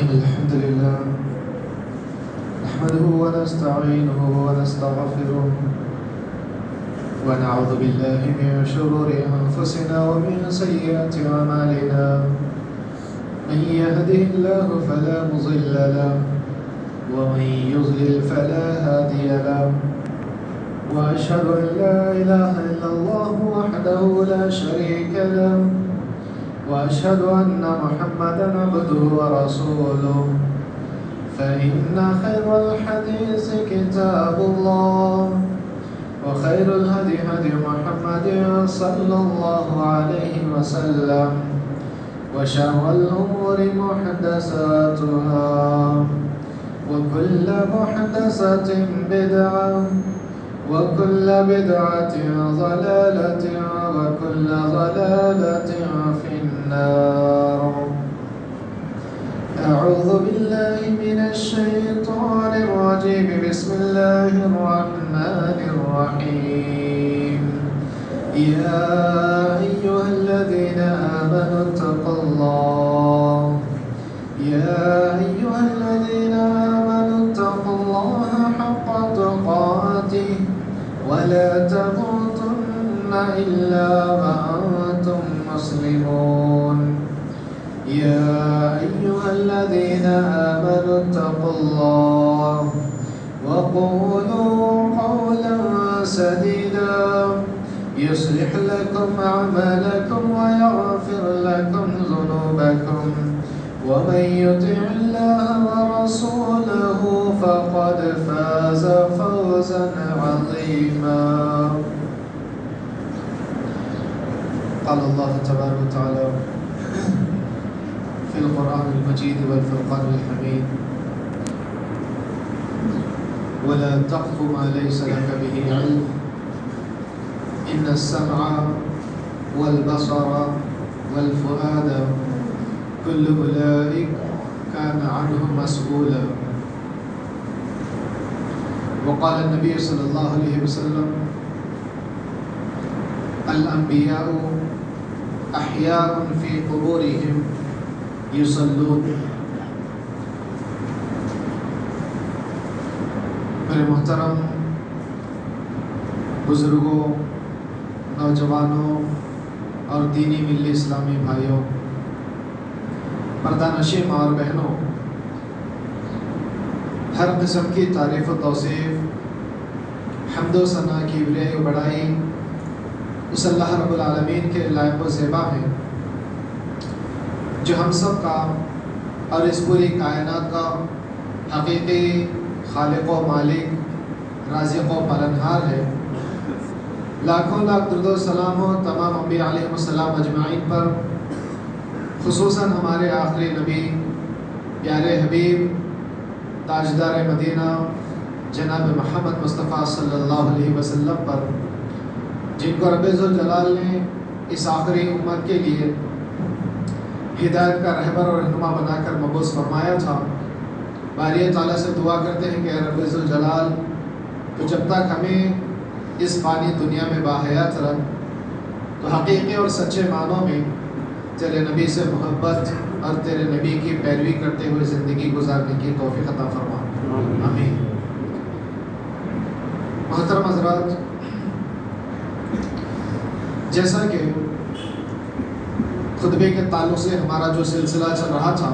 إن الحمد لله نحمده ونستعينه ونستغفره ونعوذ بالله من شرور أنفسنا ومن سيئات أعمالنا من يهده الله فلا مضل له ومن يضلل فلا هادي له وأشهد أن لا إله إلا الله وحده لا شريك له وأشهد أن محمدا عبده ورسوله فإن خير الحديث كتاب الله وخير الهدي هدي محمد صلى الله عليه وسلم وشر الأمور محدثاتها وكل محدثة بدعة وكل بدعة ضلالة وكل ضلالة في النار. أعوذ بالله من الشيطان الرجيم. بسم الله الرحمن الرحيم. يا أيها الذين آمنوا اتقوا الله يا أيها الذين آمنوا اتقوا الله حق تقاته ولا تموتن إلا وأنتم مسلمون. يا أيها الذين آمنوا اتقوا الله وقولوا قولا سديدا يصلح لكم أعمالكم ويغفر لكم ذنوبكم ومن يطع الله ورسوله فقد فاز فوزا عظيما. قال الله تبارك وتعالى في القرآن المجيد والفرقان الحميد ولا تقف ما ليس لك به علم إن السمع والبصر والفؤاد كل أولئك كان عنه مسؤولا. وقال النبي صلى الله عليه وسلم الأنبياء أحياء في قبورهم يصلون. میرے محترم بزرگوں، نوجوانوں اور دینی ملی اسلامی بھائیوں، پردہ نشین ماں اور بہنوں، ہر قسم کی تعریف و توصیف، حمد و ثنا کی ولے و بڑائی اس اللہ رب العالمین کے لائق و زیبا ہیں جو ہم سب کا اور اس پوری کائنات کا حقیقی خالق و مالک، رازق و پالنہار ہے. لاکھوں لاکھ درود و سلام ہو تمام انبیاء علیہ السلام اجمعین پر، خصوصاً ہمارے آخری نبی پیارے حبیب تاجدار مدینہ جناب محمد مصطفیٰ صلی اللہ علیہ وسلم پر، جن کو رب ذوالجلال نے اس آخری امت کے لیے ہدایت کا رہبر اور رہنما بنا کر مبعوث فرمایا تھا. باری تعالیٰ سے دعا کرتے ہیں کہ اے رب ذوالجلال تو جب تک ہمیں اس فانی دنیا میں باحیات رکھ، تو حقیقی اور سچے معنوں میں تیرے نبی سے محبت اور تیرے نبی کی پیروی کرتے ہوئے زندگی گزارنے کی توفیق عطا فرما. آمین. محترم حضرات، جیسا کہ خطبے کے تعلق سے ہمارا جو سلسلہ چل رہا تھا،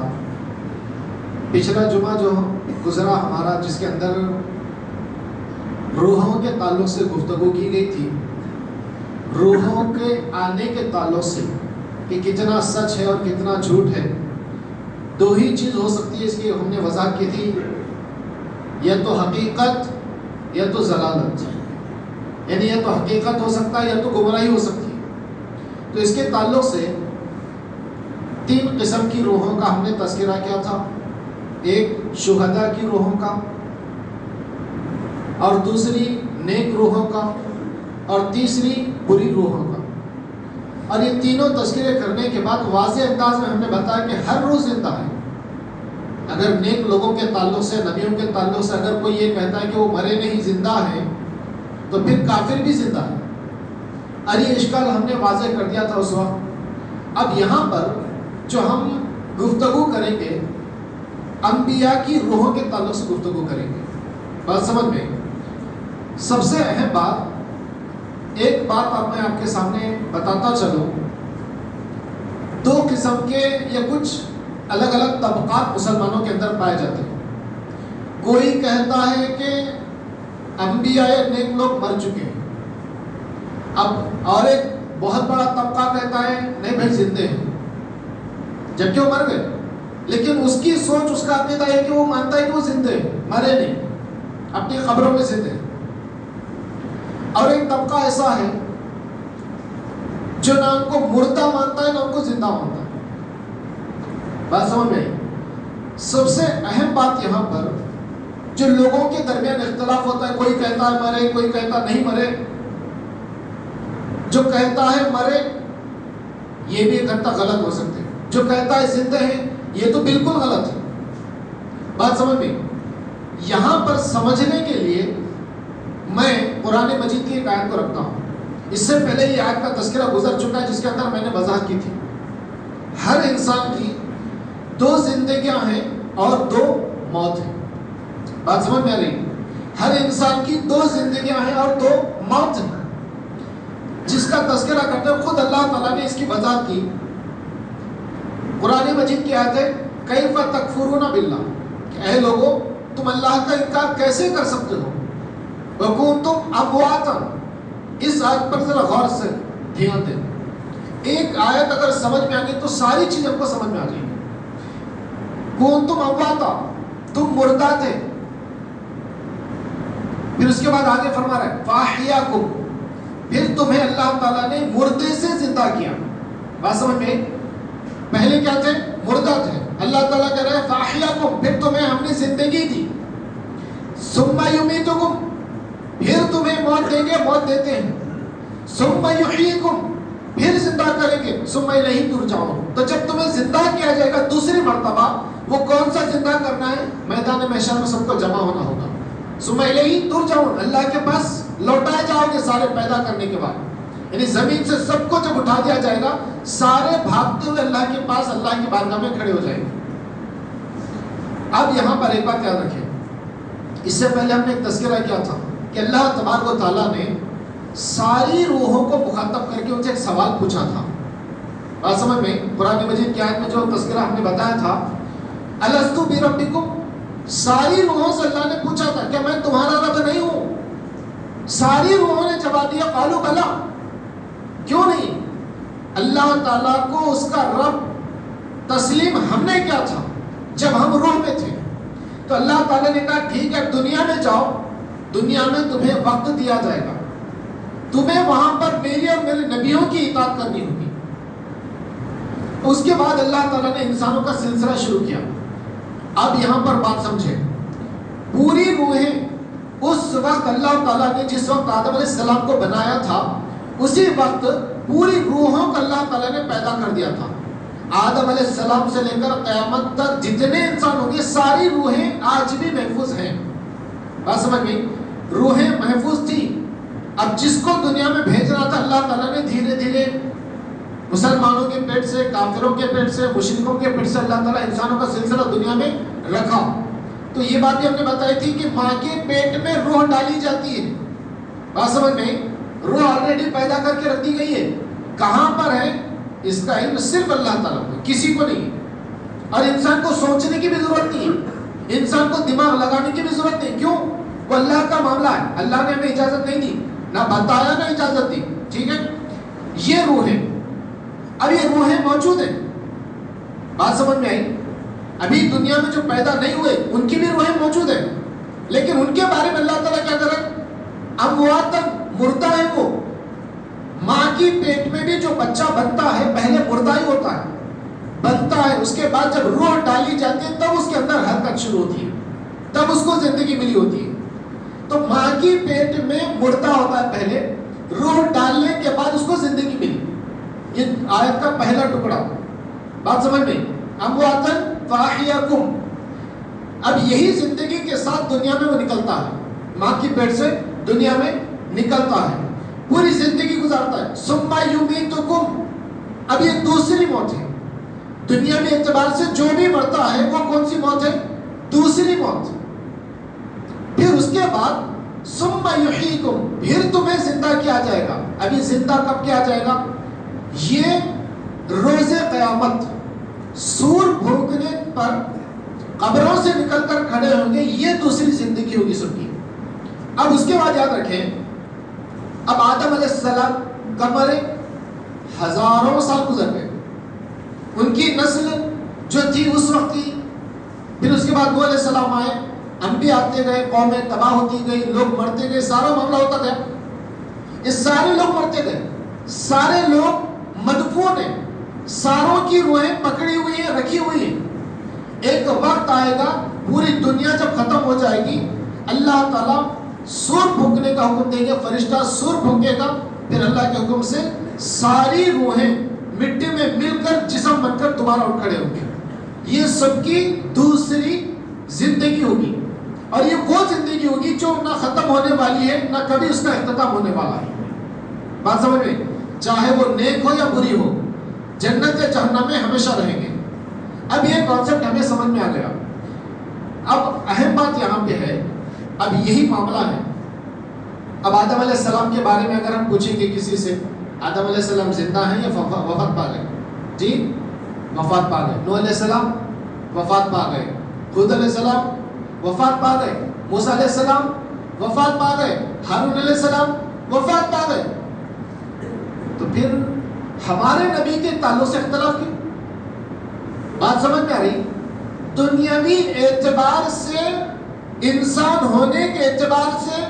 پچھلا جمعہ جو گزرا ہمارا، جس کے اندر روحوں کے تعلق سے گفتگو کی گئی تھی، روحوں کے آنے کے تعلق سے کہ کتنا سچ ہے اور کتنا جھوٹ ہے. دو ہی چیز ہو سکتی ہے، اس کی ہم نے وضاحت کی تھی، یا تو حقیقت یا تو ضلالت، یعنی یا تو حقیقت ہو سکتا ہے یا تو گمراہی ہو سکتی ہے. تو اس کے تعلق سے 3 قسم کی روحوں کا ہم نے تذکرہ کیا تھا. ایک شہداء کی روحوں کا، اور دوسری نیک روحوں کا، اور تیسری بری روحوں کا. اور یہ تینوں تذکرے کرنے کے بعد واضح انداز میں ہم نے بتایا کہ ہر روح زندہ ہے. اگر نیک لوگوں کے تعلق سے، نبیوں کے تعلق سے اگر کوئی یہ کہتا ہے کہ وہ مرے نہیں زندہ ہیں، تو پھر کافر بھی زندہ ہے. اور یہ اشکال ہم نے واضح کر دیا تھا اس وقت. اب یہاں پر جو ہم گفتگو کریں گے انبیاء کی روحوں کے تعلق سے گفتگو کریں گے. بات سمجھ میں؟ سب سے اہم بات، ایک بات میں آپ کے سامنے بتاتا چلوں. دو قسم کے یا کچھ الگ الگ طبقات مسلمانوں کے اندر پائے جاتے ہیں. کوئی کہتا ہے کہ انبیاء نیک لوگ مر چکے ہیں، اب اور ایک بہت بڑا طبقہ کہتا ہے نہیں بھائی زندے ہیں، جبکہ وہ مر گئے، لیکن اس کی سوچ، اس کا عقیدہ ہے کہ وہ مانتا ہے کہ وہ زندے ہیں، مرے نہیں، اپنی قبروں میں زندے ہیں. اور ایک طبقہ ایسا ہے جو نہ ان کو مردہ مانتا ہے نہ ان کو زندہ مانتا ہے. بات سمجھ میں؟ سب سے اہم بات یہاں پر جو لوگوں کے درمیان اختلاف ہوتا ہے، کوئی کہتا ہے مرے، کوئی کہتا نہیں مرے. جو کہتا ہے مرے یہ بھی ایک حد تک غلط ہو سکتے ہیں، جو کہتا ہے زندہ ہیں یہ تو بالکل غلط ہے. بات سمجھ میں؟ یہاں پر سمجھنے کے لیے میں قرآن مجید کی ایک آیت کو رکھتا ہوں. اس سے پہلے یہ آیت کا تذکرہ گزر چکا ہے جس کے اندر میں نے وضاحت کی تھی. ہر انسان کی دو زندگیاں ہیں اور دو موت ہیں. بات سمجھ میں آ رہی؟ ہر انسان کی دو زندگیاں ہیں اور دو موت ہیں، جس کا تذکرہ کرتے ہوئے خود اللہ تعالیٰ نے اس کی وضاحت کی. قرآن مجید کی آیت ہے کیف تکفرون باللہ، کہ اے لوگو تم اللہ کا انکار کیسے کر سکتے ہو، وکنتم امواتا. اس آیت پر ذرا غور سے دھیان دیں. ایک آیت اگر سمجھ میں آ گئی تو ساری چیزیں ہم کو سمجھ میں آ جائیں گی. کنتم امواتا، تم مردہ تھے. پھر اس کے بعد آگے فرما رہا ہے فاحیاکم، پھر تمہیں اللہ تعالیٰ نے مردے سے زندہ کیا. بات سمجھ میں؟ پہلے کیا تھے؟ مردہ تھے. اللہ تعالیٰ کہہ رہا ہے فاحیاکم، پھر تمہیں ہم نے زندگی دی. ثم یمیتکم، پھر تمہیں موت دیں گے، موت دیتے ہیں. ثم یحییکم، پھر زندہ کریں گے. ثم الیہ ترجعون، تو جب تمہیں زندہ کیا جائے گا دوسری مرتبہ، وہ کون سا زندہ کرنا ہے؟ میدان محشر میں سب کو جمع ہونا ہوگا. ثم الیہ ترجعون، اللہ کے پاس لوٹائے جاؤ گے سارے پیدا کرنے کے بعد. یعنی زمین سے سب کو جب اٹھا دیا جائے گا، سارے بھاگتے ہوئے اللہ کے پاس، اللہ کی بارگاہ میں کھڑے ہو جائیں گے. اب یہاں پر ایک بات یاد رکھیں، اس سے پہلے ہم نے ایک تذکرہ کیا تھا کہ اللہ تبارک و تعالیٰ نے ساری روحوں کو مخاطب کر کے ان سے ایک سوال پوچھا تھا. بات سمجھ میں؟ قرآن مجید کی آیت میں جو تذکرہ ہم نے بتایا تھا الستو بربکم، ساری روحوں سے اللہ نے پوچھا تھا کہ میں تمہارا رب نہیں ہوں؟ ساری روحوں نے جواب دیا قالوا بلا، کیوں نہیں. اللہ تعالیٰ کو اس کا رب تسلیم ہم نے کیا تھا جب ہم روح میں تھے. تو اللہ تعالیٰ نے کہا ٹھیک ہے دنیا میں جاؤ، دنیا میں تمہیں وقت دیا جائے گا، تمہیں وہاں پر میری اور میرے نبیوں کی اطاعت کرنی ہوگی. اس کے بعد اللہ تعالیٰ نے انسانوں کا سلسلہ شروع کیا. اب یہاں پر بات سمجھیں، پوری روحیں اس وقت اللہ تعالیٰ نے جس وقت آدم علیہ السلام کو بنایا تھا، اسی وقت پوری روحوں کو اللہ تعالیٰ نے پیدا کر دیا تھا. آدم علیہ السلام سے لے کر قیامت تک جتنے انسان ہوں گے ساری روحیں آج بھی محفوظ ہیں. بات سمجھ گئی؟ روحیں محفوظ تھی. اب جس کو دنیا میں بھیجنا تھا اللہ تعالیٰ نے دھیرے دھیرے مسلمانوں کے پیٹ سے، کافروں کے پیٹ سے، مشرکوں کے پیٹ سے اللہ تعالیٰ انسانوں کا سلسلہ دنیا میں رکھا. تو یہ بات بھی ہم نے بتائی تھی کہ ماں کے پیٹ میں روح ڈالی جاتی ہے. بات سمجھ میں؟ روح آلریڈی پیدا کر کے رکھ دی گئی ہے. کہاں پر ہے اس کا علم صرف اللہ تعالیٰ کو، کسی کو نہیں. اور انسان کو سوچنے کی بھی ضرورت نہیں ہے، انسان کو دماغ لگانے کی بھی ضرورت نہیں. کیوں؟ وہ اللہ کا معاملہ ہے، اللہ نے ہمیں اجازت نہیں دی، نہ بتایا نہ اجازت دی. ٹھیک ہے، یہ روح ہے. اب یہ روحیں موجود ہیں. بات سمجھ میں آئی؟ ابھی دنیا میں جو پیدا نہیں ہوئے ان کی بھی روحیں موجود ہیں، لیکن ان کے بارے میں اللہ تعالیٰ کیا کرے؟ امواتن، مردہ ہے وہ. ماں کی پیٹ میں بھی جو بچہ بنتا ہے پہلے مردہ ہی ہوتا ہے، بنتا ہے. اس کے بعد جب روح ڈالی جاتی ہے تب اس کے اندر حرکت شروع ہوتی ہے، تب اس کو زندگی ملی ہوتی ہے. تو ماں کی پیٹ میں مردہ ہوتا ہے پہلے، روح ڈالنے کے بعد اس کو زندگی ملی. یہ آیت کا پہلا ٹکڑا. بات سمجھ میں؟ امواتن فاحیاکم. اب یہی زندگی کے ساتھ دنیا میں وہ نکلتا ہے، ماں کی پیٹ سے دنیا میں نکلتا ہے، پوری زندگی گزارتا ہے. ثم یمیتکم، اب یہ دوسری موت ہے. دنیا میں اعتبار سے جو بھی مرتا ہے وہ کون سی موت ہے؟ دوسری موت. پھر اس کے بعد ثم یحییکم، پھر تمہیں زندہ کیا جائے گا. ابھی زندہ کب کیا جائے گا؟ یہ روز قیامت سور بھونکنے پر قبروں سے نکل کر کھڑے ہوں گے، یہ دوسری زندگی ہوگی سب کی. اب اس کے بعد یاد رکھیں، اب آدم علیہ السلام کب مرے؟ ہزاروں سال گزر گئے. ان کی نسل جو تھی اس وقت کی، پھر اس کے بعد نوح علیہ السلام آئے، انبیاء آتے گئے، قومیں تباہ ہوتی گئی، لوگ مرتے گئے، سارا معاملہ ہوتا گیا. یہ سارے لوگ مرتے گئے، سارے لوگ مدفون ہیں، ساروں کی روحیں پکڑی ہوئی ہیں، رکھی ہوئی ہیں. ایک وقت آئے گا پوری دنیا جب ختم ہو جائے گی، اللہ تعالیٰ سور پھونکنے کا حکم دیں گے، فرشتہ سور پھونکے گا، پھر اللہ کے حکم سے ساری روحیں مٹی میں مل کر جسم بن کر دوبارہ اٹھ کھڑے ہوں گے. یہ سب کی دوسری زندگی ہوگی، اور یہ وہ زندگی ہوگی جو نہ ختم ہونے والی ہے نہ کبھی اس کا اختتام ہونے والا ہے. بات سمجھ میں؟ چاہے وہ نیک ہو یا بری ہو، جنت یا جہنم میں ہمیشہ رہیں گے. اب یہ کانسیپٹ ہمیں سمجھ میں آ گیا. اب اہم بات یہاں پہ ہے، اب یہی معاملہ ہے. اب آدم علیہ السلام کے بارے میں اگر ہم پوچھیں گے کسی سے، آدم علیہ السلام زندہ ہیں یا وفات پا گئے؟ جی وفات پا گئے. نوح علیہ السلام وفات پا گئے، ہود علیہ السلام وفات پا گئے، موسیٰ علیہ السلام وفات پا گئے، ہارون علیہ السلام وفات پا گئے. تو پھر ہمارے نبی کے تعلق سے اختلاف کیوں؟ بات سمجھ میں آ رہی؟ دنیاوی اعتبار سے، انسان ہونے کے اعتبار سے،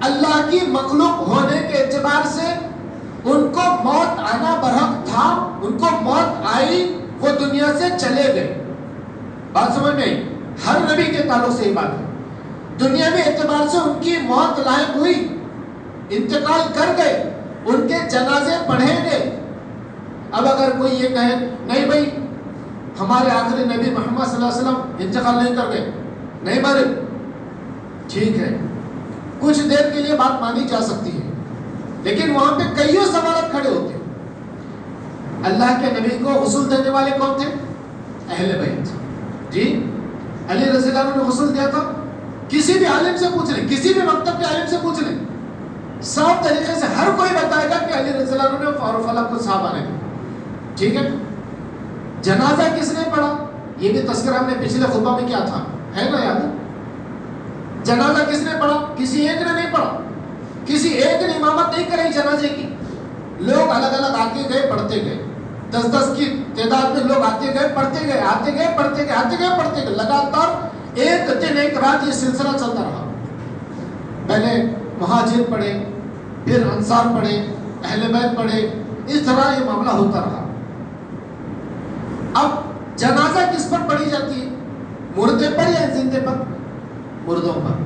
اللہ کی مخلوق ہونے کے اعتبار سے ان کو موت آنا برحق تھا. ان کو موت آئی، وہ دنیا سے چلے گئے. بات سمجھ میں آئی؟ ہر نبی کے تعلق سے یہ بات ہے. دنیاوی اعتبار سے ان کی موت لاحق ہوئی، انتقال کر گئے، ان کے جنازے پڑھے گئے. اب اگر کوئی یہ کہے نہیں بھائی ہمارے آخری نبی محمد صلی اللہ علیہ وسلم انتقال نہیں کر گئے، نہیں مرے، ٹھیک ہے، کچھ دیر کے لیے بات مانی جا سکتی ہے، لیکن وہاں پہ کئیوں سوالات کھڑے ہوتے ہیں. اللہ کے نبی کو غسل دینے والے کون تھے؟ اہل بیت. جی علی رضی اللہ عنہ نے غسل دیا تھا؟ کسی بھی عالم سے پوچھ لیں، کسی بھی مکتب کے عالم سے پوچھ لیں، صاف طریقے سے ہر کوئی بتائے گا کہ علی رضی اللہ عنہ نے فاروق اللہ کو صحابہ نے. ٹھیک ہے، جنازہ کس نے پڑھا؟ یہ بھی تذکرہ ہم نے پچھلے خطبہ میں کیا تھا، ہے نا یاد؟ جنازہ کس نے پڑھا؟ کسی ایک نے نہیں پڑھا، کسی ایک نے امامت نہیں کرائی جنازے کی. لوگ الگ الگ آتے گئے پڑھتے گئے، 10 کی تعداد میں لوگ آتے گئے پڑھتے گئے، آتے گئے پڑھتے گئے، آتے گئے پڑھتے گئے. لگاتار ایک دن ایک رات یہ سلسلہ چلتا رہا. پہلے مہاجر پڑھے، پھر انصار پڑھے، اہل بیت پڑھے، اس طرح یہ معاملہ ہوتا رہا. اب جنازہ کس پر پڑھی جاتی ہے؟ مردے پر یا زندے پر؟ مردوں پر.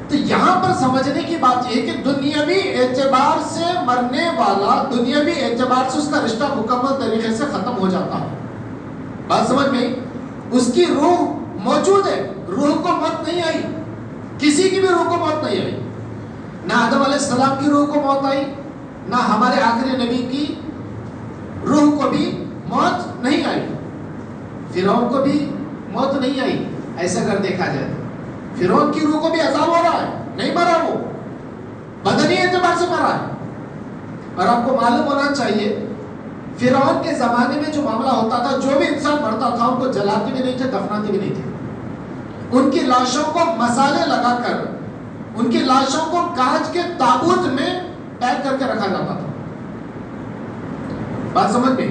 تو یہاں پر سمجھنے کی بات یہ ہے کہ دنیاوی اعتبار سے مرنے والا، دنیاوی اعتبار سے اس کا رشتہ مکمل طریقے سے ختم ہو جاتا ہے. بات سمجھ میں؟ اس کی روح موجود ہے، روح کو موت نہیں آئی، کسی کی بھی روح کو موت نہیں آئی. نہ آدم علیہ السلام کی روح کو موت آئی، نہ ہمارے آخری نبی کی روح کو بھی موت نہیں آئی، فرعون کو بھی موت نہیں آئی. ایسا اگر دیکھا جائے تو فرعون کی روح کو بھی عذاب ہو رہا ہے، نہیں مرا، وہ بدنی اعتبار سے مرا ہے. اور آپ کو معلوم ہونا چاہیے فرعون کے زمانے میں جو معاملہ ہوتا تھا، جو بھی انسان مرتا تھا ان کو جلاتے بھی نہیں تھے، دفناتے بھی نہیں تھے. ان کی لاشوں کو مسالے لگا کر، ان کی لاشوں کو کانچ کے تابوت میں پیک کر کے رکھا جاتا تھا. بات سمجھ میں؟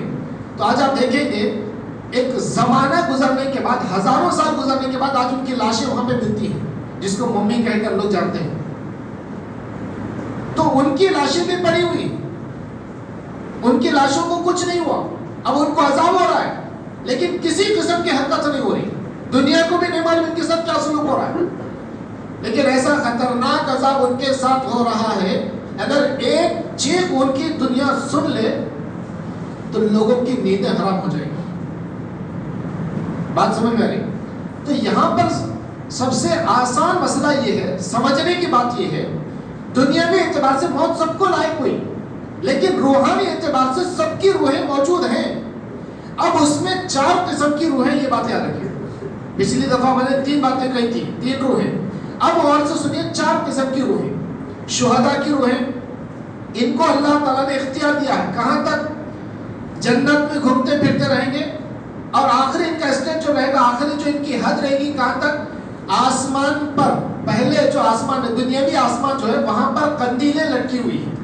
تو آج آپ دیکھیں گے ایک زمانہ گزرنے کے بعد، ہزاروں سال گزرنے کے بعد آج ان کی لاشیں وہاں پہ ملتی ہیں، جس کو ممی کہہ کر لوگ جانتے ہیں. تو ان کی لاشیں بھی پڑی ہوئی، ان کی لاشوں کو کچھ نہیں ہوا. اب ان کو عذاب ہو رہا ہے، لیکن کسی قسم کی حرکت نہیں ہو رہی. دنیا کو بھی نہیں معلوم ان کے ساتھ کیا سلوک ہو رہا ہے، لیکن ایسا خطرناک عذاب ان کے ساتھ ہو رہا ہے. اگر ایک چیخ ان کی دنیا سن لے تو لوگوں کی نیندیں حرام ہو جائیں گی. بات سمجھ میں آ رہی؟ تو یہاں پر سب سے آسان مسئلہ یہ ہے، سمجھنے کی بات یہ ہے، دنیاوی اعتبار سے موت سب کو لائق ہوئی، لیکن روحانی اعتبار سے سب کی روحیں موجود ہیں. اب اس میں 4 قسم کی روحیں، یہ بات یاد رکھیے، پچھلی دفعہ میں نے 3 باتیں کہی تھی، 3 روحیں، اب غور سے سنیے 4 قسم کی روحیں۔ شہداء کی روحیں، ان کو اللہ تعالیٰ نے اختیار دیا ہے، کہاں تک؟ جنت میں گھومتے پھرتے رہیں گے، اور آخری ان کا اسٹیج جو رہے گا، آخری جو ان کی حد رہے گی کہاں تک؟ آسمان پر، پہلے جو آسمان ہے، دنیاوی آسمان جو ہے، وہاں پر قندیلیں لٹکی ہوئی ہیں،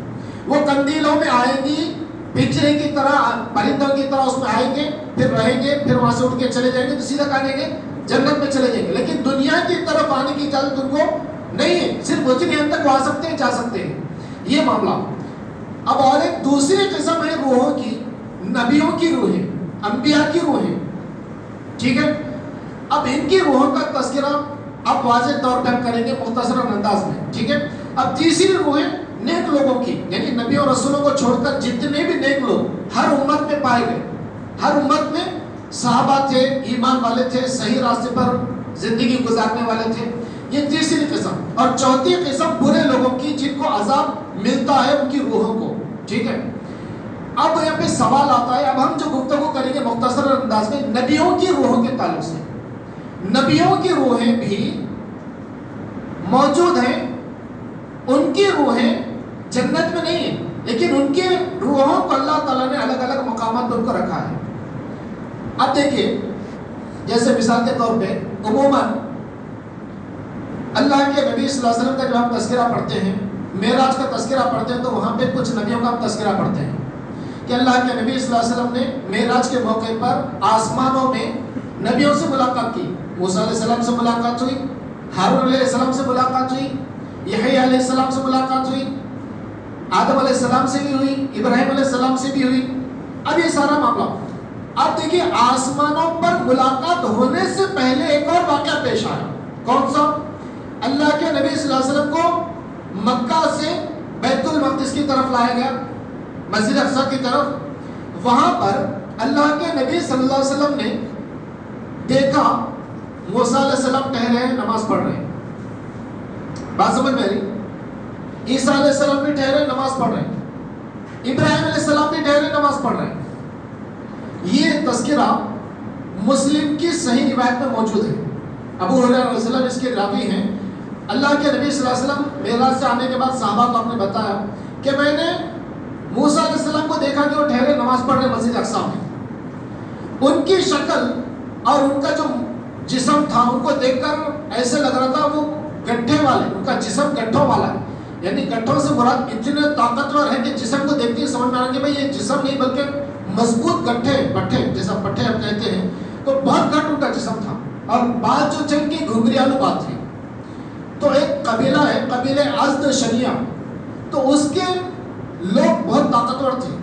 وہ قندیلوں میں آئیں گی، پنجرے کی طرح، پرندوں کی طرح اس میں آئیں گے، پھر رہیں گے، پھر وہاں سے اٹھ کے چلے جائیں گے تو سیدھا کہاں جائیں گے؟ جنت میں چلے جائیں گے۔ لیکن دنیا کی طرف آنے کی اجازت ان کو نہیں ہے، صرف اتنی حد تک وہ آ سکتے ہیں، جا سکتے ہیں، یہ معاملہ۔ اب اور ایک دوسری قسم ہے روحوں کی، نبیوں کی روحیں، انبیاء کی روحیں، ٹھیک ہے؟ اب ان کی روحوں کا تذکرہ اب واضح طور پر کریں گے مختصر انداز میں، ٹھیک ہے؟ اب تیسری روحیں نیک لوگوں کی، یعنی نبیوں اور رسولوں کو چھوڑ کر جتنے بھی نیک لوگ ہر امت میں پائے گئے، ہر امت میں صحابہ تھے، ایمان والے تھے، صحیح راستے پر زندگی گزارنے والے تھے، یہ تیسری قسم۔ اور چوتھی قسم برے لوگوں کی، جن کو عذاب ملتا ہے ان کی روحوں کو، ٹھیک ہے؟ اب یہاں پہ سوال آتا ہے، اب ہم جو گفتگو کریں گے مختصر انداز میں نبیوں کی روحوں کے تعلق سے۔ نبیوں کی روحیں بھی موجود ہیں، ان کی روحیں جنت میں نہیں ہیں، لیکن ان کے روحوں کو اللہ تعالیٰ نے الگ الگ مقامات پر ان کو رکھا ہے۔ اب دیکھیے، جیسے مثال کے طور پہ عموماً اللہ کے نبی صلی اللہ علیہ وسلم کا جب ہم تذکرہ پڑھتے ہیں، معراج کا تذکرہ پڑھتے ہیں، تو وہاں پہ کچھ نبیوں کا ہم تذکرہ پڑھتے ہیں کہ اللہ کے نبی صلی اللہ علیہ وسلم نے معراج کے موقع پر آسمانوں میں نبیوں سے ملاقات کی، موسیٰ علیہ السلام سے ملاقات ہوئی، ہارون علیہ السلام سے ملاقات ہوئی، یحییٰ علیہ السلام سے ملاقات ہوئی، آدم علیہ السلام سے بھی ہوئی، ابراہیم علیہ السلام سے بھی ہوئی۔ اب یہ سارا معاملہ، اب دیکھیے آسمانوں پر ملاقات ہونے سے پہلے ایک اور واقعہ پیش آیا، کون سا؟ اللہ کے نبی صلی اللہ علیہ وسلم کو مکہ سے بیت المقدس کی طرف لایا گیا، مسجد اقصی کی طرف۔ وہاں پر اللہ کے نبی صلی اللہ علیہ وسلم نے دیکھا موسیٰ علیہ السلام ٹھہرے ہیں، نماز پڑھ رہے ہیں، بات سمجھ میں آ رہی؟ عیسیٰ علیہ السلام بھی ٹھہرے نماز پڑھ رہے ہیں، ابراہیم علیہ السلام بھی ٹھہرے نماز پڑھ رہے ہیں۔ یہ تذکرہ مسلم کی صحیح روایت میں موجود ہے، ابو ہریرہ رضی اللہ عنہ اس کے راوی ہیں۔ اللہ کے نبی صلی اللہ علیہ وسلم معراج سے آنے کے بعد صحابہ کو آپ نے بتایا کہ میں نے موسیٰ علیہ السلام کو دیکھا کہ وہ ٹھہرے نماز پڑھ رہے مسجد اقصی میں۔ ان کی شکل اور ان کا جو جسم تھا، ان کو دیکھ کر ایسے لگ رہا تھا وہ گٹھے والے، ان کا جسم گٹھوں والا ہے، یعنی گٹھوں سے مراد اتنے طاقتور ہے کہ جسم کو دیکھتے ہی سمجھ میں آ رہا کہ بھائی یہ جسم نہیں بلکہ مضبوط گٹھے، پٹھے، جیسا پٹھے ہم کہتے ہیں، تو بہت گھٹ ان کا جسم تھا، اور بات جو چن کی گھنگریالو بات تھی۔ تو ایک قبیلہ ہے، قبیلہ ازد شنیہ، تو اس کے لوگ بہت طاقتور تھے،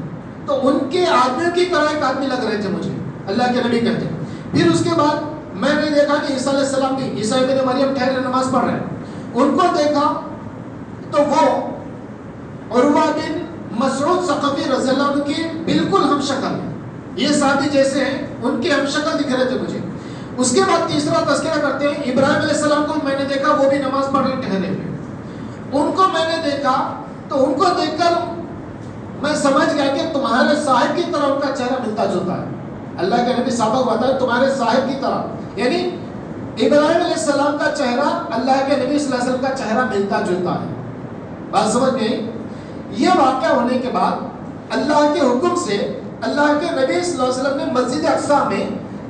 تو ان کے آدمیوں کی طرح ایک آدمی لگ رہے تھے مجھے، اللہ کے نبی کہتے ہیں۔ پھر اس کے بعد میں نے دیکھا کہ عیسیٰ علیہ السلام بھی، عیسیٰ ابن مریم ٹھہرے نماز پڑھ رہے ہیں، ان کو دیکھا تو وہ عروہ بن مسعود ثقفی رضی اللہ عنہ کی بالکل ہم شکل ہیں، یہ صحابی جیسے ہیں ان کے ہم شکل دکھ رہے تھے مجھے۔ اس کے بعد تیسرا تذکرہ کرتے ہیں، ابراہیم علیہ السلام کو میں نے دیکھا، وہ بھی نماز پڑھ رہے ٹھہرے ہوئے، ان کو میں نے دیکھا تو ان کو دیکھ کر میں سمجھ گیا کہ تمہارے صاحب کی طرح ان کا چہرہ ملتا جلتا ہے۔ اللہ کے نبی صحابہ کو بتایا تمہارے صاحب کی طرح، یعنی ابراہیم علیہ السلام کا چہرہ اللہ کے نبی صلی اللہ علیہ وسلم کا چہرہ ملتا جلتا ہے، بات سمجھ میں آئی؟ یہ واقعہ ہونے کے بعد اللہ کے حکم سے اللہ کے نبی صلی اللہ علیہ وسلم نے مسجد اقصی میں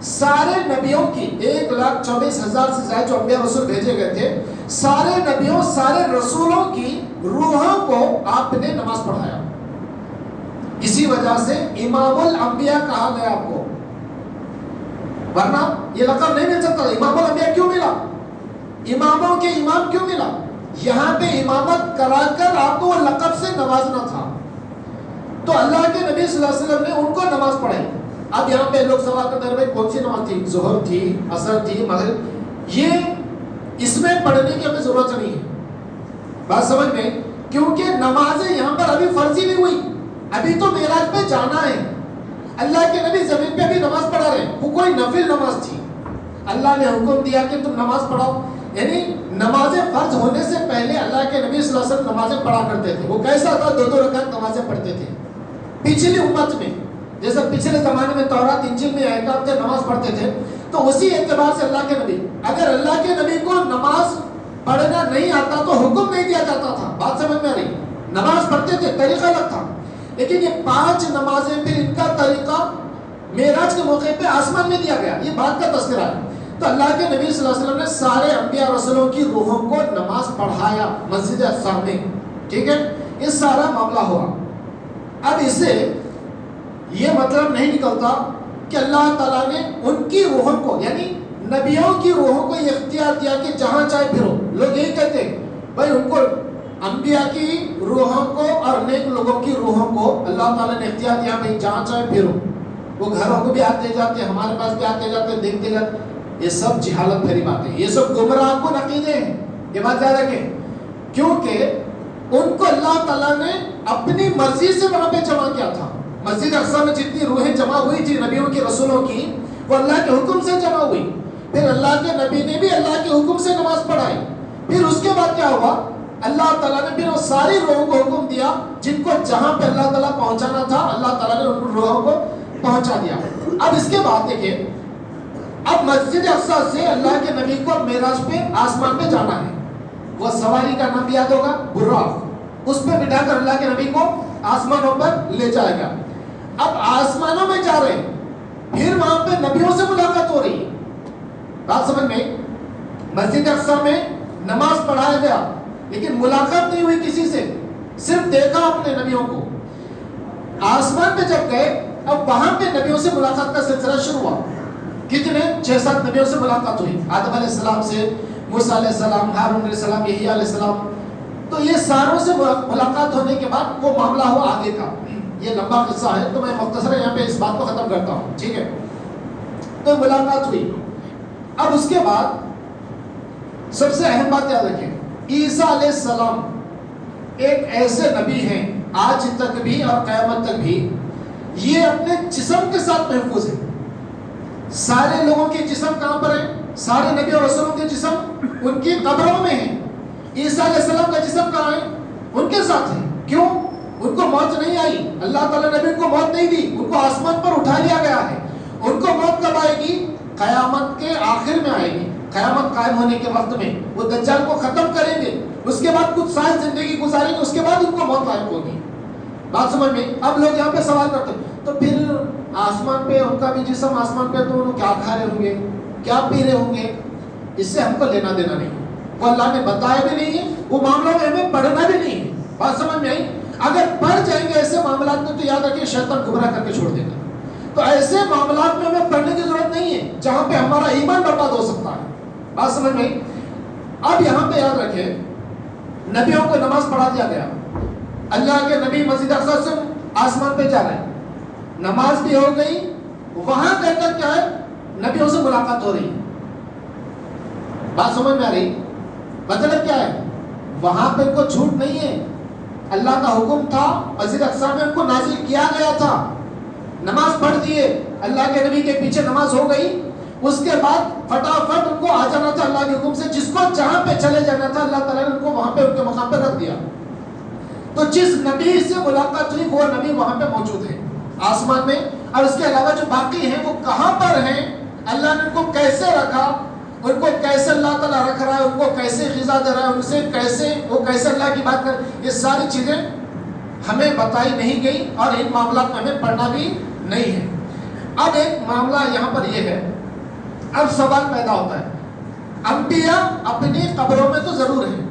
سارے نبیوں کی 1,24,000 سے زائد جو انبیاء رسول بھیجے گئے تھے، سارے نبیوں، سارے رسولوں کی روحوں کو آپ نے نماز پڑھایا۔ اسی وجہ سے امام الانبیاء کہا گیا آپ کو، ورنہ یہ لقب نہیں مل سکتا۔ امام الانبیاء کیوں ملا؟ اماموں کے امام کیوں ملا؟ یہاں پہ امامت کرا کر آپ کو وہ لقب سے نوازنا تھا، تو اللہ کے نبی صلی اللہ علیہ وسلم نے ان کو نماز پڑھائی۔ اب یہاں پہ لوگ سوال کرتے ہیں بھائی کون سی نماز تھی؟ ظہر تھی، عصر تھی، مغرب؟ یہ اس میں پڑھنے کی ہمیں ضرورت نہیں ہے، بات سمجھ میں؟ کیونکہ نمازیں یہاں پر ابھی فرضی نہیں ہوئی، ابھی تو معراج پہ جانا ہے۔ اللہ کے نبی زمین پہ ابھی نماز پڑھا رہے ہیں، وہ کوئی نفل نماز تھی، اللہ نے حکم دیا کہ تم نماز پڑھاؤ، یعنی نمازیں فرض ہونے سے پہلے اللہ کے نبی صلی اللہ علیہ وسلم نمازیں پڑھا کرتے تھے۔ وہ کیسا تھا؟ 2 رکعت نمازیں پڑھتے تھے۔ پچھلی امت میں جیسے پچھلے زمانے میں تورات انجیل میں احکام تھے نماز پڑھتے تھے، تو اسی اعتبار سے اللہ کے نبی، اگر اللہ کے نبی کو نماز پڑھنا نہیں آتا تو حکم نہیں دیا جاتا تھا. بات سمجھ میں آ رہی؟ نماز پڑھتے تھے، طریقہ الگ تھا. لیکن یہ 5 نمازیں پھر ان کا طریقہ معراج کے موقع پہ آسمان میں دیا گیا. یہ بات کا تذکرہ ہے. تو اللہ کے نبی صلی اللہ علیہ وسلم نے سارے انبیاء رسولوں کی روحوں کو نماز پڑھایا مسجد اقصی میں. ٹھیک ہے، یہ سارا معاملہ ہوا. اب اس سے یہ مطلب نہیں نکلتا کہ اللہ تعالیٰ نے ان کی روحوں کو، یعنی نبیوں کی روحوں کو یہ اختیار دیا کہ جہاں چاہے پھرو. لوگ یہی کہتے ہیں بھائی ان کو انبیاء کی روحوں کو اور نیک لوگوں کی روحوں کو اللہ تعالیٰ نے اختیار دیا بھائی جہاں چاہے پھرو. وہ گھروں کو بھی آتے جاتے، ہمارے پاس بھی آتے جاتے، دیکھتے جاتے. یہ سب جہالت بھری باتیں، یہ سب گمراہ کن عقیدے ہیں. یہ بات یاد رکھیں، کیونکہ ان کو اللہ تعالیٰ نے اپنی مرضی سے وہاں پہ جمع کیا تھا. مسجد اقصی میں جتنی روحیں جمع ہوئی تھی نبیوں کی رسولوں کی، وہ اللہ کے حکم سے جمع ہوئی. پھر اللہ کے نبی نے بھی اللہ کے حکم سے نماز پڑھائی. پھر اس کے بعد کیا ہوا؟ اللہ تعالیٰ نے پھر وہ ساری روحوں کو حکم دیا جن کو جہاں پہ اللہ تعالیٰ پہنچانا تھا اللہ تعالیٰ نے ان روحوں کو پہنچا دیا. اب اس کے بعد دیکھیں، اب مسجد اقصی سے اللہ کے نبی کو معراج پہ آسمان پہ جانا ہے. وہ سواری کا نام یاد ہوگا، براق. اس پہ بٹھا کر اللہ کے نبی کو آسمانوں پر لے جائے گا. اب آسمانوں میں جا رہے ہیں، پھر وہاں پہ نبیوں سے ملاقات ہو رہی ہے. بات سمجھ میں؟ مسجد اقصی میں نماز پڑھایا گیا لیکن ملاقات نہیں ہوئی کسی سے، صرف دیکھا اپنے نبیوں کو. آسمان پہ جب گئے، اب وہاں پہ نبیوں سے ملاقات کا سلسلہ شروع ہوا. کتنے؟ 6-7 نبیوں سے ملاقات ہوئی. آدم علیہ السلام سے، موسیٰ علیہ السلام، ہارون علیہ السلام، یحییٰ علیہ السلام. تو یہ ساروں سے ملاقات ہونے کے بعد وہ معاملہ ہوا آگے کا. یہ لمبا قصہ ہے تو میں مختصر یہاں پہ اس بات کو ختم کرتا ہوں. ٹھیک ہے، تو ملاقات ہوئی. اب اس کے بعد سب سے اہم بات یاد رکھیں، عیسیٰ علیہ السلام ایک ایسے نبی ہیں آج تک بھی اور قیامت تک بھی، یہ اپنے جسم کے ساتھ محفوظ ہے. سارے لوگوں کے جسم کہاں پر ہیں؟ سارے نبی اور رسولوں کے جسم ان کی قبروں میں ہیں. عیسیٰ علیہ السلام کا جسم کہاں ہے؟ ان کے ساتھ ہے. کیوں؟ ان کو موت نہیں آئی. اللہ تعالیٰ نے بھی ان کو موت نہیں دی. ان کو آسمان پر اٹھا لیا گیا ہے. ان کو موت کب آئے گی؟ قیامت کے آخر میں آئے گی. قیامت قائم ہونے کے وقت میں وہ دجال کو ختم کریں گے، اس کے بعد کچھ سال زندگی گزاریں گے، اس کے بعد ان کو موت لاحق ہوگی. بات سمجھ میں؟ اب لوگ یہاں پہ سوال کرتے ہیں تو پھر آسمان پہ ان کا بھی جسم آسمان پہ، تو انہوں کیا کھا رہے ہوں گے، کیا پی رہے ہوں گے؟ اس سے ہم کو لینا دینا نہیں. وہ اللہ نے بتایا بھی نہیں ہے، وہ معاملوں میں ہمیں پڑھنا بھی نہیں ہے. بات سمجھ میں آئی؟ اگر پڑھ جائیں گے ایسے معاملات میں تو یاد رکھیے شیطان گمراہ کر کے چھوڑ دے گا. تو ایسے معاملات میں ہمیں پڑھنے کی ضرورت نہیں ہے جہاں پہ ہمارا ایمان برباد ہو سکتا ہے. بات سمجھ میں آئی؟ اب یہاں پہ یاد رکھیں، نبیوں کو نماز پڑھا دیا گیا. اللہ کے نبی مسجد اقصی سے آسمان پہ جا رہے ہیں، نماز بھی ہو گئی. وہاں کہہ کر کیا ہے؟ نبیوں سے ملاقات ہو رہی ہے. بات سمجھ میں آ رہی؟ مطلب کیا ہے؟ وہاں پہ کوئی جھوٹ نہیں ہے. اللہ کا حکم تھا، مسجد اقصی میں ان کو نازل کیا گیا تھا. نماز پڑھ دیے، اللہ کے نبی کے پیچھے نماز ہو گئی. اس کے بعد فٹافٹ ان کو آ جانا تھا اللہ کے حکم سے. جس کو جہاں پہ چلے جانا تھا اللہ تعالیٰ نے ان کو وہاں پہ ان کے مقام پہ رکھ دیا. تو جس نبی سے ملاقات ہوئی وہ نبی وہاں پہ موجود ہے آسمان میں. اور اس کے علاوہ جو باقی ہیں وہ کہاں پر ہیں، اللہ نے ان کو کیسے رکھا، ان کو کیسے اللہ تعالیٰ رکھ رہا ہے، ان کو کیسے غذا دے رہا ہے، ان سے کیسے وہ کیسے اللہ کی بات کر، یہ ساری چیزیں ہمیں بتائی نہیں گئی اور ان معاملات میں ہمیں پڑھنا بھی نہیں ہے. اب ایک معاملہ یہاں پر یہ ہے، اب سوال پیدا ہوتا ہے، انبیاء اپنی قبروں میں تو ضرور ہیں.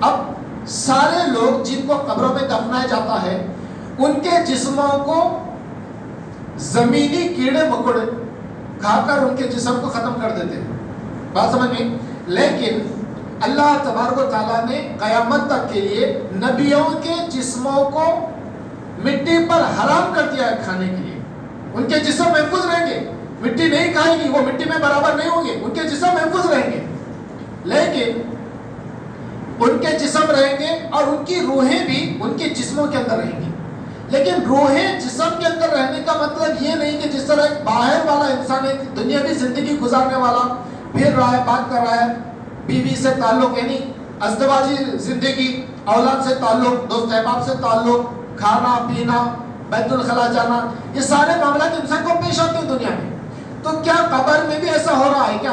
اب سارے لوگ جن کو قبروں میں دفنایا جاتا ہے ان کے جسموں کو زمینی کیڑے مکوڑے کھا کر ان کے جسم کو ختم کر دیتے ہیں. بات سمجھ میں؟ لیکن اللہ تبارک و تعالیٰ نے قیامت تک کے لیے نبیوں کے جسموں کو مٹی پر حرام کر دیا ہے کھانے کے لیے. ان کے جسم محفوظ رہیں گے، مٹی نہیں کھائیں گی، وہ مٹی میں برابر نہیں ہوں گے، ان کے جسم محفوظ رہیں گے. لیکن ان کے جسم رہیں گے اور ان کی روحیں بھی ان کے جسموں کے اندر رہیں گی. لیکن روحیں جسم کے اندر رہنے کا مطلب یہ نہیں کہ جس طرح ایک باہر والا انسان ایک دنیاوی زندگی گزارنے والا پھر رہا ہے، بات کر رہا ہے، بیوی سے تعلق یعنی ازدواجی زندگی، اولاد سے تعلق، دوست احباب سے تعلق، کھانا پینا، بیت الخلا جانا، یہ سارے معاملات انسان کو پیش آتے ہیں دنیا میں. تو کیا قبر میں بھی ایسا ہو رہا ہے کیا؟